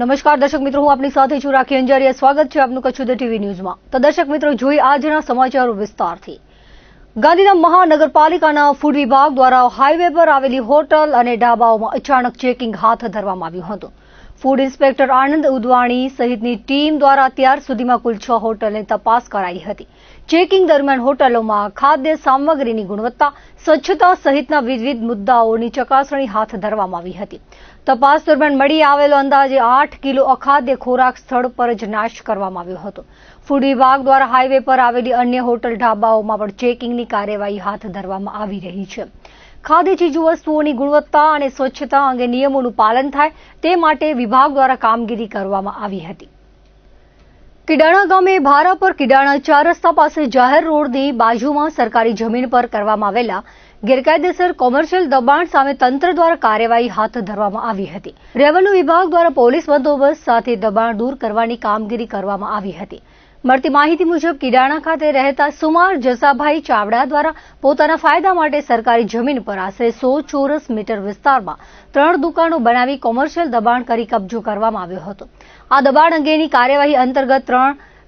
નમસ્કાર દર્શક મિત્રો, હું આપની સાથે છું રાખી અંજારિયા. સ્વાગત છે આપનું કચ્છ ઉદય ટીવી ન્યૂઝમાં. તો દર્શક મિત્રો, જોઈએ આજના સમાચારો વિસ્તારથી. ગાંધીધામ મહાનગરપાલિકાના ફૂડ વિભાગ દ્વારા હાઈવે પર આવેલી હોટલ અને ઢાબાઓમાં અચાનક ચેકિંગ હાથ ધરવામાં આવ્યું હતું. ફૂડ ઇન્સ્પેક્ટર આનંદ ઉદવાણી સહિતની ટીમ દ્વારા અત્યાર સુધીમાં કુલ 6 હોટલની તપાસ કરાઈ હતી. ચેકિંગ દરમિયાન હોટલોમાં ખાદ્ય સામગ્રીની ગુણવત્તા, સ્વચ્છતા સહિતના વિવિધ મુદ્દાઓની ચકાસણી હાથ ધરવામાં આવી હતી. તપાસ દરમિયાન મળી આવેલો અંદાજે 8 કિલો અખાદ્ય ખોરાક સ્થળ પર જ નાશ કરવામાં આવ્યો હતો. ફૂડ વિભાગ દ્વારા હાઈવે પર આવેલી અન્ય હોટલ ઢાબાઓમાં પણ ચેકિંગની કાર્યવાહી હાથ ધરવામાં આવી રહી છે. ખાદ્ય ચીજવસ્તુઓની ગુણવત્તા અને સ્વચ્છતા અંગે નિયમોનું પાલન થાય તે માટે વિભાગ દ્વારા કામગીરી કરવામાં આવી હતી. કિડાણા ગામે ભારા પર કિડાણા 4 રસ્તા પાસે જાહેર રોડની બાજુમાં સરકારી જમીન પર કરવામાં આવેલા ગેરકાયદેસર કોમર્શિયલ દબાણ સામે તંત્ર દ્વારા કાર્યવાહી હાથ ધરવામાં આવી હતી. રેવન્યુ વિભાગ દ્વારા પોલીસ બંદોબસ્ત સાથે દબાણ દૂર કરવાની કામગીરી કરવામાં આવી હતી. મળતી માહિતી મુજબ કિડાણા ખાતે રહેતા સુમાર જસાભાઈ ચાવડા દ્વારા પોતાના ફાયદા માટે સરકારી જમીન પર આશરે 100 ચોરસ મીટર વિસ્તારમાં 3 દુકાનો બનાવી કોમર્શિયલ દબાણ કરી કબજો કરવામાં આવ્યો હતો. આ દબાણ અંગેની કાર્યવાહી અંતર્ગત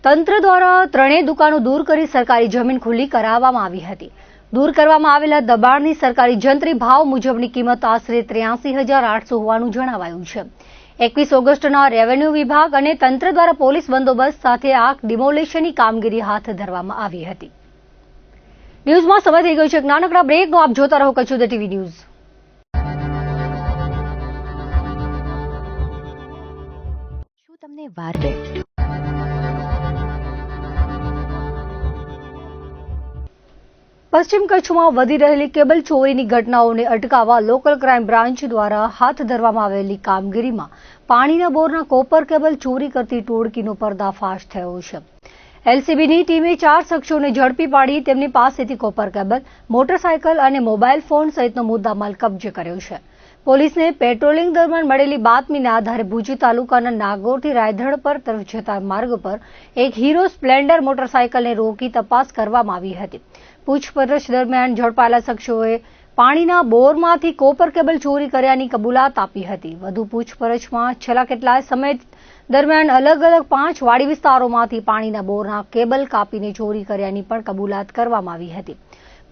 તંત્ર દ્વારા 3 દુકાનો દૂર કરી સરકારી જમીન ખુલ્લી કરાવવામાં આવી હતી. દૂર કરવામાં આવેલા દબાણની સરકારી જંત્રી ભાવ મુજબની કિંમત આશરે 83,800 હોવાનું જણાવાયું છે. 21 ઓગસ્ટના રેવન્યુ વિભાગ અને તંત્ર દ્વારા પોલીસ બંદોબસ્ત સાથે આ ડિમોલિશનની કામગીરી હાથ ધરવામાં આવી હતી. ન્યૂઝમાં સમય થઈ ગયો છે એક નાનકડા બ્રેકનો. આપ જોતા રહો કચ્છ ઉદય ટીવી ન્યૂઝ. શું તમને વાર પશ્ચિમ કચ્છમાં વધી રહેલી કેબલ ચોરીની ઘટનાઓને અટકાવવા લોકલ ક્રાઇમ બ્રાન્ચ દ્વારા હાથ ધરવામાં આવેલી કામગીરીમાં પાણીના બોરના કોપર કેબલ ચોરી કરતી ટોળકીનો પર્દાફાશ થયો છે. એલસીબીની ટીમે 4 શખ્સોને ઝડપી પાડી તેમની પાસેથી કોપર કેબલ, મોટરસાયકલ અને મોબાઈલ ફોન સહિતનો મુદ્દામાલ કબજે કર્યો છે. પોલીસને પેટ્રોલિંગ દરમિયાન મળેલી બાતમીના આધારે ભુજ તાલુકાના નાગોરથી રાયધણ પર તરફ જતા માર્ગ પર એક હીરો સ્પ્લેન્ડર મોટરસાયકલને રોકી તપાસ કરવામાં આવી હતી. પૂછપરછ દરમિયાન ઝડપાયેલા શખ્સોએ પાણીના બોરમાંથી કોપર કેબલ ચોરી કર્યાની કબૂલાત આપી હતી. વધુ પૂછપરછમાં છેલ્લા કેટલાય સમય દરમિયાન અલગ અલગ 5 વાડી વિસ્તારોમાંથી પાણીના બોરના કેબલ કાપીને ચોરી કર્યાની પણ કબૂલાત કરવામાં આવી હતી.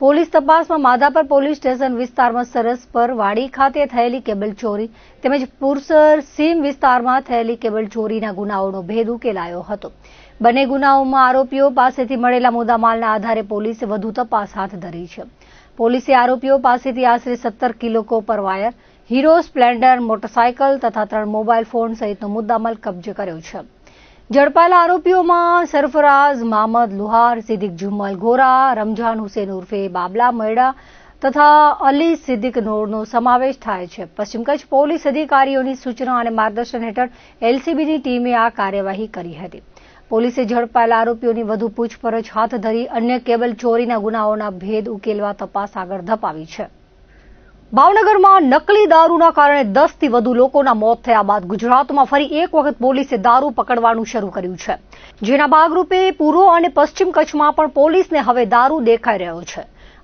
પોલીસ તપાસમાં માધાપર પોલીસ સ્ટેશન વિસ્તારમાં સરસપર વાડી ખાતે થયેલી કેબલ ચોરી તેમજ પુરસર સીમ વિસ્તારમાં થયેલી કેબલ ચોરીના ગુનાઓનો ભેદ ઉકેલાયો હતો. બંને ગુનાઓમાં આરોપીઓ પાસેથી મળેલા મુદ્દામાલના આધારે પોલીસે વધુ તપાસ હાથ ધરી છે. પોલીસે આરોપીઓ પાસેથી આશરે 17 kilo copper wire, hero Splendor motorcycle તથા 3 મોબાઈલ ફોન સહિતનો મુદ્દામાલ કબજે કર્યો છે. ઝડપાયેલા આરોપીઓમાં સરફરાઝ મામદ લુહાર, સિદ્દીક જુમ્મલ ગોરા, રમજાન હુસેન ઉર્ફે બાબલા મૈડા તથા અલી સિદ્દીક નોરનો સમાવેશ થાય છે. પશ્ચિમ કચ્છ પોલીસ અધિકારીઓની સૂચના અને માર્ગદર્શન હેઠળ એલસીબીની ટીમે આ કાર્યવાહી કરી હતી. પોલીસે ઝડપાયેલા આરોપીઓની વધુ પૂછપરછ હાથ ધરી અન્ય કેબલ ચોરીના ગુનાઓના ભેદ ઉકેલવા તપાસ આગળ ધપાવી છે. ભાવનગરમાં નકલી દારૂના કારણે 10 થી વધુ લોકોના મોત થયા બાદ ગુજરાતમાં ફરી એક વખત પોલીસે દારૂ પકડવાનું શરૂ કર્યું છે. જેના ભાગરૂપે પૂર્વ અને પશ્ચિમ કચ્છમાં પણ પોલીસને હવે દારૂ દેખાઈ રહ્યો છે.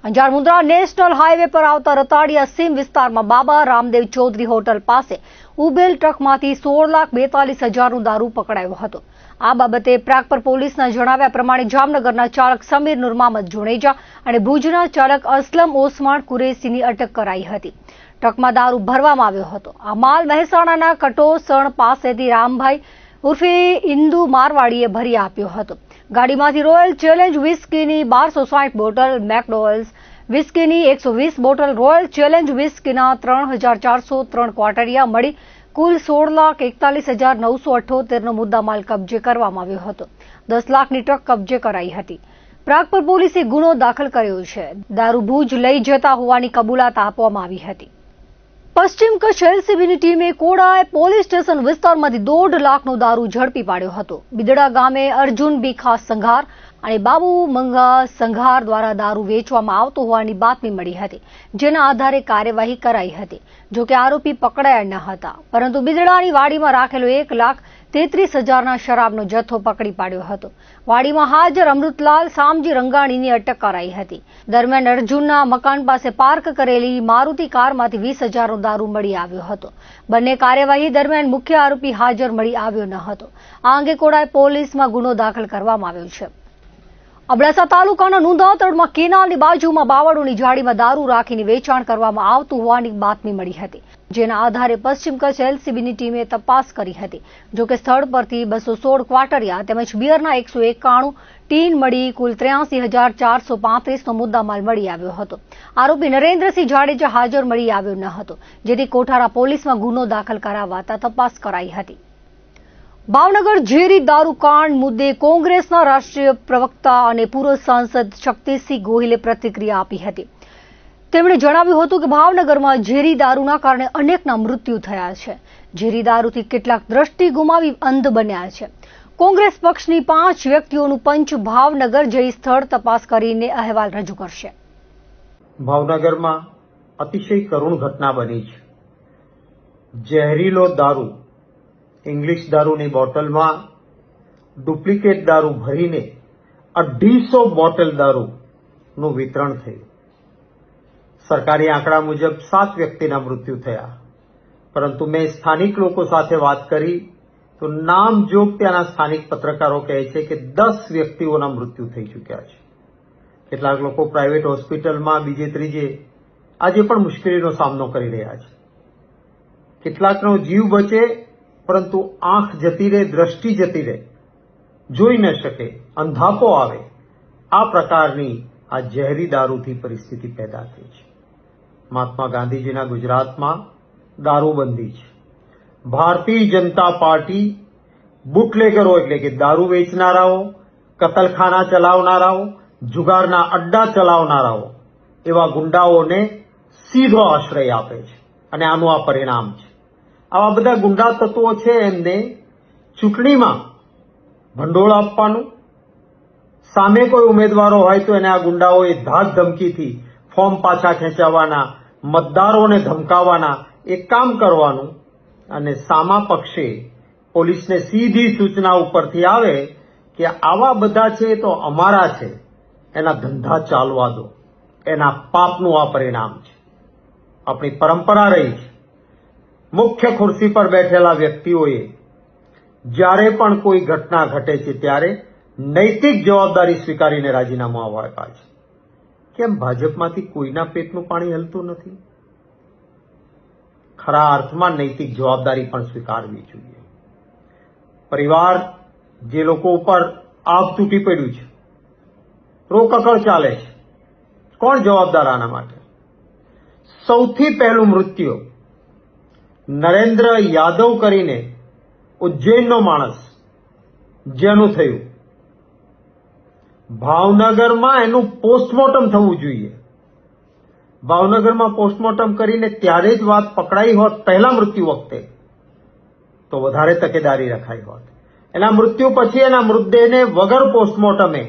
અંજાર મુન્દ્રા નેશનલ હાઈવે પર આવતા રતાડિયા સીમ વિસ્તારમાં બાબા રામદેવ ચૌધરી હોટલ પાસે ઉભેલ ટ્રકમાંથી 16,42,000નું દારૂ પકડાયો હતો. આ બાબતે પ્રાગપર પોલીસના જણાવ્યા પ્રમાણે જામનગરના ચાલક સમીર નૂર મહમદ જુણેજા અને ભુજના ચાલક અસલમ ઓસમાણ કુરેશીની અટક કરાઈ હતી. ટ્રકમાં દારૂ ભરવામાં આવ્યો હતો. આ માલ મહેસાણાના કટોસણ પાસેથી રામભાઈ ઉર્ફે ઇન્દુ મારવાડીએ ભરી આપ્યો હતો. ગાડીમાંથી રોયલ ચેલેન્જ વિસ્કીની 1260 બોટલ, મેકડોવેલ્સ વિસ્કીની 120 બોટલ, રોયલ ચેલેન્જ વિસ્કીના 3,403 ક્વાર્ટરિયા મળી કુલ 16,41,978નો મુદ્દામાલ કબજે કરવામાં આવ્યો હતો. 10 લાખની ટ્રક કબજે કરાઈ હતી. પ્રાગપર પોલીસે ગુનો દાખલ કર્યો છે. દારૂ ભુજ લઈ જતા હોવાની કબૂલાત આપવામાં આવી હતી. પશ્ચિમ કચ્છ એલસીબીની ટીમે કોડાય પોલીસ સ્ટેશન વિસ્તારમાંથી 1.5 લાખનો દારૂ ઝડપી પાડ્યો હતો. બિદડા ગામે અર્જુન ભીખા સંઘાર અને બાબુ મંગા સંઘાર દ્વારા દારૂ વેચવામાં આવતો હોવાની બાતમી મળી હતી. જેના આધારે કાર્યવાહી કરાઈ હતી. જોકે આરોપી પકડાયા ન હતા, પરંતુ બિદડાની વાડીમાં રાખેલો 1 લાખ 33,000ના શરાબનો જથ્થો પકડી પાડ્યો હતો. વાડીમાં હાજર અમૃતલાલ સામજી રંગાણીની અટક કરાઈ હતી. દરમિયાન અર્જુનના મકાન પાસે પાર્ક કરેલી મારુતિ કારમાંથી 20,000નો દારૂ મળી આવ્યો હતો. બંને કાર્યવાહી દરમિયાન મુખ્ય આરોપી હાજર મળી આવ્યો ન હતો. આ અંગે કોડાય પોલીસમાં ગુનો દાખલ કરવામાં આવ્યો છે. અબડાસા તાલુકાના નુંદાતળમાં કેનાલની બાજુમાં બાવળોની જાળીમાં દારૂ રાખીને વેચાણ કરવામાં આવતું હોવાની બાતમી મળી હતી. જેના આધારે પશ્ચિમ કચ્છ એલસીબીની ટીમે તપાસ કરી હતી. જોકે સ્થળ પરથી 216 ક્વાટરિયા તેમજ બિયરના 191 ટીન મળી કુલ 83,435નો મુદ્દામાલ મળી આવ્યો હતો. આરોપી નરેન્દ્રસિંહ જાડેજા હાજર મળી આવ્યો ન હતો, જેથી કોઠારા પોલીસમાં ગુનો દાખલ કરાવાતા તપાસ કરાઈ હતી. ભાવનગર ઝેરી દારૂકાંડ મુદ્દે કોંગ્રેસના રાષ્ટ્રીય પ્રવક્તા અને પૂર્વ સાંસદ શક્તિસિંહ ગોહિલે પ્રતિક્રિયા આપી હતી. તેમણે જણાવ્યું હતું કે ભાવનગરમાં ઝેરી દારૂના કારણે અનેકના મૃત્યુ થયા છે. ઝેરી દારૂથી કેટલાક દ્રષ્ટિ ગુમાવી અંધ બન્યા છે. કોંગ્રેસ પક્ષની 5 વ્યક્તિઓનું પંચ ભાવનગર જઈ સ્થળ તપાસ કરીને અહેવાલ રજૂ કરશે. ભાવનગરમાં અતિશય કરુણ ઘટના બની છે. ઝેરીલો દારૂ, ઇંગ્લિશ દારૂની બોટલમાં ડુપ્લિકેટ દારૂ ભરીને 250 બોટલ દારૂનું વિતરણ થયું. સરકારી આંકડા મુજબ 7 વ્યક્તિના મૃત્યુ થયા, પરંતુ મેં સ્થાનિક લોકો સાથે વાત કરી તો નામજોગ ત્યાંના સ્થાનિક પત્રકારો કહે છે કે 10 વ્યક્તિઓના મૃત્યુ થઈ ચૂક્યા છે. કેટલાક લોકો પ્રાઇવેટ હોસ્પિટલમાં બીજે ત્રીજે આજે પણ મુશ્કેલીનો સામનો કરી રહ્યા છે. કેટલાકનો જીવ બચે, પરંતુ આંખ જતી રહે, દ્રષ્ટિ જતી રહે, જોઈ ન શકે, અંધાપો આવે, આ પ્રકારની આ ઝેરી દારૂથી પરિસ્થિતિ પેદા થઈ છે. મહાત્મા ગાંધીજીના ગુજરાતમાં દારૂબંધી છે. ભારતીય જનતા પાર્ટી બુટલેગરો એટલે કે દારૂ વેચનારાઓ, કતલખાના ચલાવનારાઓ, જુગારના અડ્ડા ચલાવનારાઓ એવા ગુંડાઓને સીધો આશ્રય આપે છે અને આનું આ પરિણામ છે. આવા બધા ગુંડા તત્વો છે, એમને ચૂંટણીમાં ભંડોળ આપવાનું, સામે કોઈ ઉમેદવારો હોય તો એને આ ગુંડાઓએ ધાક ધમકીથી ફોર્મ પાછા ખેંચાવવાના, મતદારોને ધમકાવવાના એક કામ કરવાનું અને સામા પક્ષે પોલીસને સીધી સૂચના ઉપરથી આવે કે આવા બધા છે તો અમારા છે, એના ધંધા ચાલવા દો. એના પાપનું આ પરિણામ છે. આપણી પરંપરા રહી છે, મુખ્ય ખુરશી પર બેઠેલા વ્યક્તિઓએ જ્યારે પણ કોઈ ઘટના ઘટે છે ત્યારે નૈતિક જવાબદારી સ્વીકારીને રાજીનામું આપ્યા છે. કેમ ભાજપમાંથી કોઈના પેટનું પાણી હલતું નથી? ખરા અર્થમાં નૈતિક જવાબદારી પણ સ્વીકારવી જોઈએ. પરિવાર જે લોકો ઉપર આભ તૂટી પડ્યું છે, રોકકળ ચાલે છે, કોણ જવાબદાર આના માટે? સૌથી પહેલું મૃત્યુ નરેન્દ્ર યાદવ કરીને ઉજ્જૈનનો માણસ જેનું થયું, ભાવનગરમાં એનું પોસ્ટમોર્ટમ થવું જોઈએ. ભાવનગરમાં પોસ્ટમોર્ટમ કરીને ત્યારે જ વાત પકડાઈ હોત પહેલા મૃત્યુ વખતે, તો વધારે તકેદારી રખાઈ હોત. એના મૃત્યુ પછી એના મૃતદેહને વગર પોસ્ટમોર્ટમે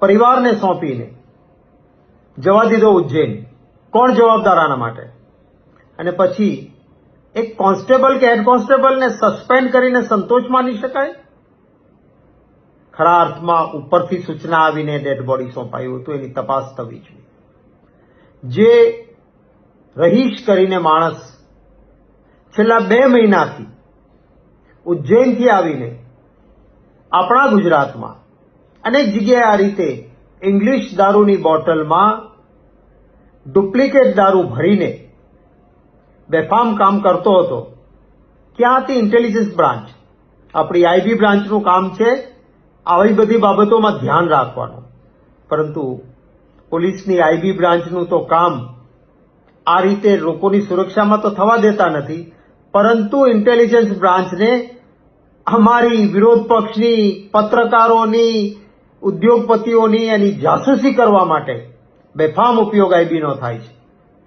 પરિવારને સોંપીને જવા દીધો ઉજ્જૈન. કોણ જવાબદાર આના માટે? અને પછી એક કોન્સ્ટેબલ કે હેડ કોન્સ્ટેબલને સસ્પેન્ડ કરીને સંતોષ માની શકાય? ખરા અર્થમાં ઉપરથી સૂચના આવીને ડેડ બોડી સોંપાયું હતું, એની તપાસ થવી જોઈએ. જે રહીશ કરીને માણસ છેલ્લા 2 મહિનાથી ઉજ્જૈનથી આવીને આપણા ગુજરાતમાં અનેક જગ્યાએ આ રીતે ઇંગ્લિશ દારૂની બોટલમાં ડુપ્લિકેટ દારૂ ભરીને બેફામ કામ કરતો હતો. ક્યાંથી? ઇન્ટેલિજન્સ બ્રાન્ચ, આપણી આઈબી બ્રાન્ચનું કામ છે આવી બધી બાબતોમાં ધ્યાન રાખવાનું. પરંતુ પોલીસની આઈબી બ્રાન્ચનું તો કામ આ રીતે લોકોની સુરક્ષામાં તો થવા દેતા નથી, પરંતુ ઇન્ટેલિજન્સ બ્રાન્ચને અમારી વિરોધ પક્ષની, પત્રકારોની, ઉદ્યોગપતિઓની એની જાસૂસી કરવા માટે બેફામ ઉપયોગ આઈબીનો થાય છે.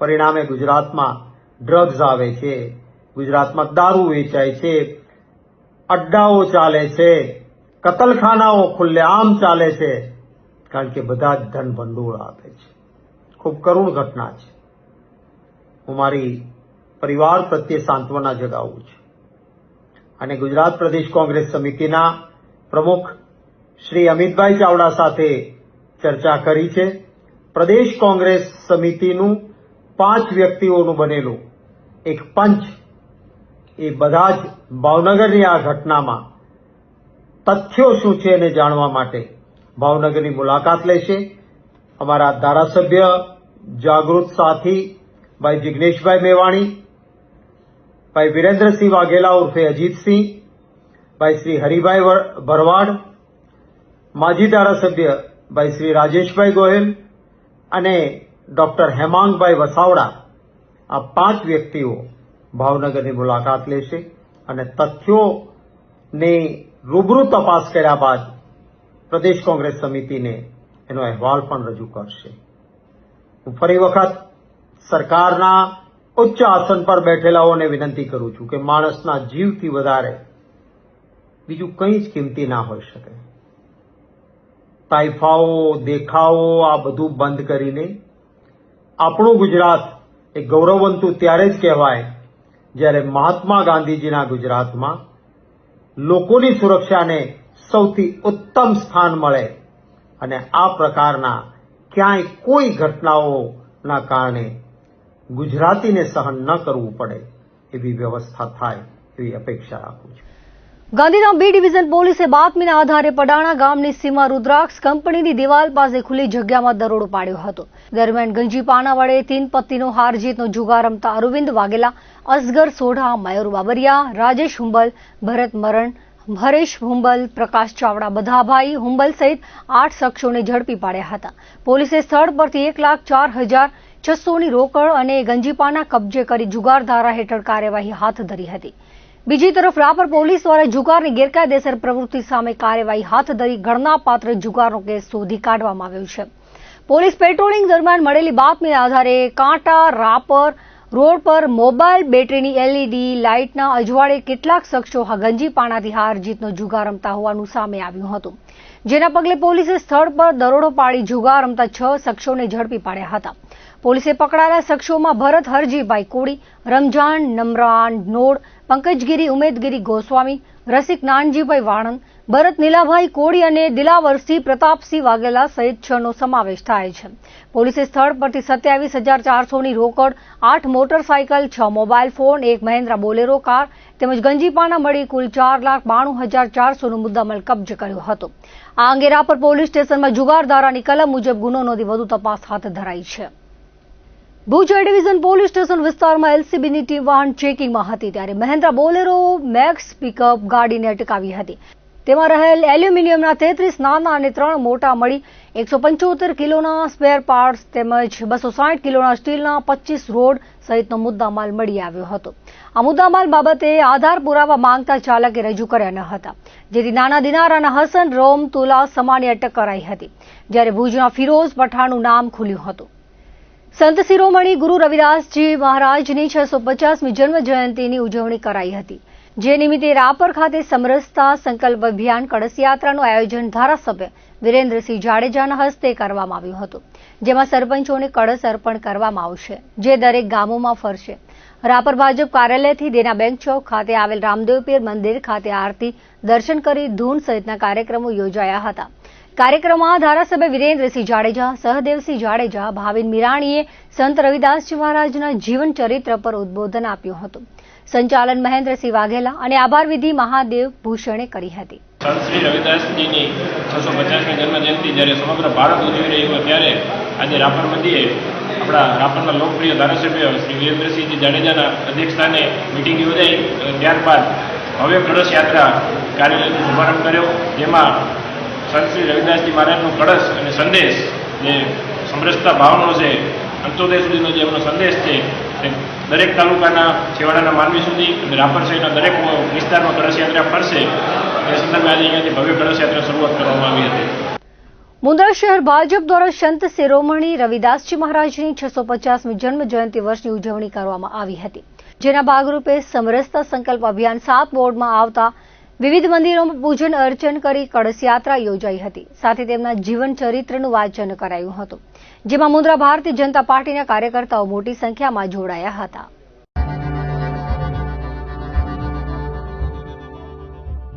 પરિણામે ગુજરાતમાં ડ્રગ્સ આવે છે, ગુજરાતમાં દારૂ વેચાય છે, અડ્ડાઓ ચાલે છે, કતલખાનાઓ ખુલ્લેઆમ ચાલે છે, કારણ કે બધા જ ધન ભંડોળ આપે છે. ખૂબ કરુણ ઘટના છે. હું મારી પરિવાર પ્રત્યે સાંત્વના જગાવું છું. અને ગુજરાત પ્રદેશ કોંગ્રેસ સમિતિના પ્રમુખ શ્રી અમિતભાઈ ચાવડા સાથે ચર્ચા કરી છે. પ્રદેશ કોંગ્રેસ સમિતિનું 5 વ્યક્તિઓનું બનેલું એક પંચ એ બધા જ ભાવનગરની આ ઘટનામાં તથ્યો શું છે એને જાણવા માટે ભાવનગરની મુલાકાત લેશે. અમારા ધારાસભ્ય જાગૃત સાથી ભાઈ જિગ્નેશભાઈ મેવાણી, ભાઈ વિરેન્દ્રસિંહ વાઘેલા ઉર્ફે અજીતસિંહ, ભાઈ શ્રી હરિભાઈ ભરવાડ, માજી ધારાસભ્ય ભાઈ શ્રી રાજેશભાઈ ગોહિલ અને ડોક્ટર હેમાંગભાઈ વસાવડા, આ 5 વ્યક્તિઓ ભાવનગરની મુલાકાત લેશે અને તથ્યોની રૂબરૂ તપાસ કર્યા બાદ પ્રદેશ કોંગ્રેસ સમિતિને એનો અહેવાલ પણ રજૂ કરશે. હું ફરી વખત સરકારના ઉચ્ચ આસન પર બેઠેલાઓને વિનંતી કરું છું કે માણસના જીવથી વધારે બીજું કંઈ જ કિંમતી ના હોઈ શકે. તાઇફાઓ, દેખાવો આ બધું બંધ કરીને આપણું ગુજરાત એ ગૌરવવંતું ત્યારે જ કહેવાય જ્યારે મહાત્મા ગાંધીજીના ગુજરાતમાં લોકોની સુરક્ષાને સૌથી ઉત્તમ સ્થાન મળે અને આ પ્રકારના ક્યાંય કોઈ ઘટનાઓના કારણે ગુજરાતીને સહન ન કરવું પડે એવી વ્યવસ્થા થાય એવી અપેક્ષા રાખું છું. ગાંધીધામ બી ડિવિઝન પોલીસે બાતમીના આધારે પડાણા ગામની સીમા રુદ્રાક્ષ કંપનીની દિવાલ પાસે ખુલ્લી જગ્યામાં દરોડો પાડ્યો હતો. દરમિયાન ગંજીપાના વડે 3 પત્તીનો હાર જીતનો જુગાર રમતા અરવિંદ વાઘેલા, અસગર સોઢા, મયુર બાબરિયા, રાજેશ હુંબલ, ભરત મરણ, હરેશ હુંબલ, પ્રકાશ ચાવડા, બધાભાઈ હુંબલ સહિત 8 શખ્સોને ઝડપી પાડ્યા હતા. પોલીસે સ્થળ પરથી 1,04,600ની રોકડ અને ગંજીપાના કબજે કરી જુગાર ધારા હેઠળ કાર્યવાહી હાથ ધરી હતી. બીજી તરફ રાપર પોલીસ દ્વારા જુગારની ગેરકાયદેસર પ્રવૃત્તિ સામે કાર્યવાહી હાથ ધરી ગણનાપાત્ર જુગારનો કેસ શોધી કાઢવામાં આવ્યો છે. પોલીસ પેટ્રોલિંગ દરમિયાન મળેલી બાતમીના આધારે કાંટા રાપર રોડ પર મોબાઈલ બેટરીની એલઈડી લાઇટના અજવાળે કેટલાક શખ્સો ગંજીપાણાથી હાર જીતનો જુગાર રમતા હોવાનું સામે આવ્યું હતું. જેના પગલે પોલીસે સ્થળ પર દરોડો પાડી જુગાર રમતા 6 શખ્સોને ઝડપી પાડ્યા હતા. પોલીસે પકડાયેલા શખ્સોમાં ભરત હરજીભાઈ કોડી, રમજાન નમરાન નોડ, પંકજગીરી ઉમેદગીરી ગોસ્વામી, રસિક નાનજીભાઈ વાણંદ, ભરત નીલાભાઈ કોડી અને દિલાવરસિંહ પ્રતાપસિંહ વાઘેલા સહિત 6નો સમાવેશ થાય છે. પોલીસે સ્થળ પરથી 27,400ની રોકડ, 8 motorcycle, 6 mobile phone, 1 Mahindra Bolero car તેમજ ગંજીપાના મળી કુલ 4,92,400નો મુદ્દામાલ કબજે કર્યો હતો. આ અંગે રાપર પોલીસ સ્ટેશનમાં જુગાર ધારાની કલમ મુજબ ગુનો નોંધી વધુ તપાસ હાથ ધરાઈ છે. ભુજ એ ડિવિઝન પોલીસ સ્ટેશન વિસ્તારમાં એલસીબીની ટીમ વાહન ચેકિંગમાં હતી ત્યારે મહેન્દ્રા બોલેરો મેક્સ પિકઅપ ગાડીને અટકાવી હતી. તેમાં રહેલ એલ્યુમિનિયમના 33 નાના અને 3 મોટા મળી 175 કિલોના સ્પેર પાર્ટ્સ તેમજ 260 કિલોના સ્ટીલના 25 રોડ સહિતનો મુદ્દામાલ મળી આવ્યો હતો. આ મુદ્દામાલ બાબતે આધાર પુરાવા માંગતા ચાલકે રજૂ કર્યા ન હતા, જેથી નાના દિનારાના હસન રોમ તુલા સમાની અટક કરાઈ હતી, જ્યારે ભુજના ફિરોઝ પઠાણનું નામ ખુલ્યું હતું. સંત શિરોમણી ગુરુ રવિદાસજી મહારાજની 650મી જન્મ જયંતિની ઉજવણી કરાઈ હતી. જે નિમિત્તે રાપર ખાતે સમરસતા સંકલ્પ અભિયાન કળશ યાત્રાનું આયોજન ધારાસભ્ય વિરેન્દ્રસિંહ જાડેજાના હસ્તે કરવામાં આવ્યું હતું, જેમાં સરપંચોને કળશ અર્પણ કરવામાં આવશે, જે દરેક ગામોમાં ફરશે. રાપર ભાજપ કાર્યાલયથી દેના બેંક ચોક ખાતે આવેલ રામદેવ પીર મંદિર ખાતે આરતી, દર્શન કરી ધૂન સહિતના કાર્યક્રમો યોજાયા હતા. કાર્યક્રમમાં ધારાસભ્ય વિરેન્દ્રસિંહ જાડેજા, સહદેવસિંહ જાડેજા, ભાવિન મીરાણીએ સંત રવિદાસજી મહારાજના જીવન ચરિત્ર પર ઉદબોધન આપ્યું હતું. સંચાલન મહેન્દ્રસિંહ વાઘેલા અને આભાર વિધિ મહાદેવ ભૂષણે કરી હતી. સંત શ્રી રવિદાસજીની 650મી જન્મજયંતિ જ્યારે સમગ્ર ભારત ઉજવી રહ્યું હોય ત્યારે આજે રાપર મધ્યે આપણા રાપરના લોકપ્રિય ધારાસભ્ય શ્રી વિરેન્દ્રસિંહજી જાડેજાના અધ્યક્ષસ્થાને મિટિંગ યોજાઈ. ત્યારબાદ ભવ્ય કળશ યાત્રા કાર્યાલયનો શુભારંભ કર્યો, જેમાં સંત શ્રી રવિદાસજી મહારાજનો કળશ અને સંદેશ જે સમરસતા ભાવનો છે, અંત્યોદય સુધીનો જે એમનો સંદેશ છે તે દરેક તાલુકાના છેવાડાના માનવી સુધી અને રાપર શહેરના દરેક વિસ્તારમાં કળશ યાત્રા ફરશે. એ સંદર્ભે આજે અહીંયાથી ભવ્ય કળશ યાત્રા શરૂઆત કરવામાં આવી હતી. મુન્દ્રા શહેર ભાજપ દ્વારા સંત શિરોમણી રવિદાસજી મહારાજની 650મી જન્મ જયંતિ વર્ષની ઉજવણી કરવામાં આવી હતી, જેના ભાગરૂપે સમરસતા સંકલ્પ અભિયાન 7 વોર્ડમાં આવતા વિવિધ મંદિરોમાં પૂજન અર્ચન કરી કળશ યાત્રા યોજાઈ હતી. સાથે તેમના જીવન ચરિત્રનું વાંચન કરાયું હતું, જેમાં મુન્દ્રા ભારતીય જનતા પાર્ટીના કાર્યકર્તાઓ મોટી સંખ્યામાં જોડાયા હતા.